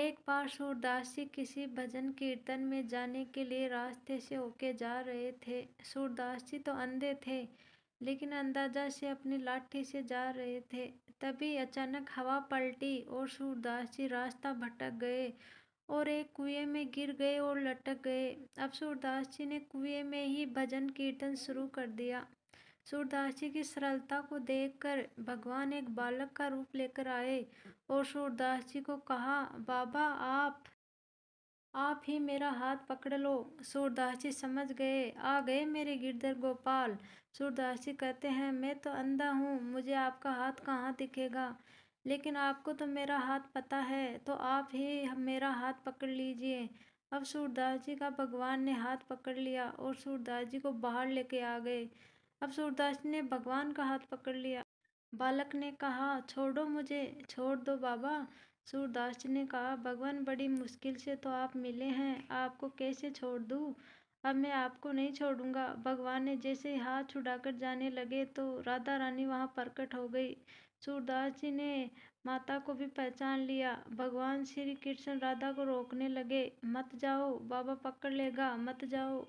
एक बार सूरदास जी किसी भजन कीर्तन में जाने के लिए रास्ते से होके जा रहे थे। सूरदास जी तो अंधे थे, लेकिन अंदाजा से अपनी लाठी से जा रहे थे। तभी अचानक हवा पलटी और सूरदास जी रास्ता भटक गए और एक कुएं में गिर गए और लटक गए। अब सूरदास जी ने कुएं में ही भजन कीर्तन शुरू कर दिया। सूरदास जी की सरलता को देखकर भगवान एक बालक का रूप लेकर आए और सूरदास जी को कहा, बाबा आप ही मेरा हाथ पकड़ लो। सूरदास जी समझ गए, आ गए मेरे गिरधर गोपाल। सूरदास जी कहते हैं, मैं तो अंधा हूँ, मुझे आपका हाथ कहाँ दिखेगा, लेकिन आपको तो मेरा हाथ पता है, तो आप ही मेरा हाथ पकड़ लीजिए। अब सूरदास जी का भगवान ने हाथ पकड़ लिया और सूरदास जी को बाहर लेके आ गए। अब सूरदास जी ने भगवान का हाथ पकड़ लिया। बालक ने कहा, छोड़ो मुझे। छोड़ दो बाबा। सूरदास जी ने कहा, भगवान बड़ी मुश्किल से तो आप मिले हैं, आपको कैसे छोड़ दूँ। अब मैं आपको नहीं छोड़ूंगा। भगवान ने जैसे ही हाथ छुड़ाकर जाने लगे तो राधा रानी वहाँ प्रकट हो गई। सूरदास जी ने माता को भी पहचान लिया। भगवान श्री कृष्ण राधा को रोकने लगे, मत जाओ, बाबा पकड़ लेगा, मत जाओ।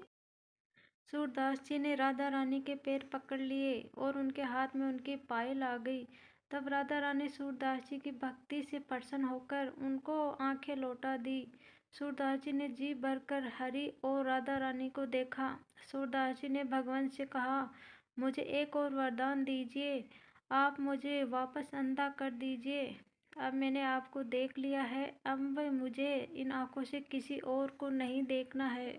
सूरदास जी ने राधा रानी के पैर पकड़ लिए और उनके हाथ में उनकी पायल आ गई। तब राधा रानी सूरदास जी की भक्ति से प्रसन्न होकर उनको आंखें लौटा दी। सूरदास जी ने जी भरकर हरि और राधा रानी को देखा। सूरदास जी ने भगवान से कहा, मुझे एक और वरदान दीजिए, आप मुझे वापस अंधा कर दीजिए। अब मैंने आपको देख लिया है, अब मुझे इन आंखों से किसी और को नहीं देखना है।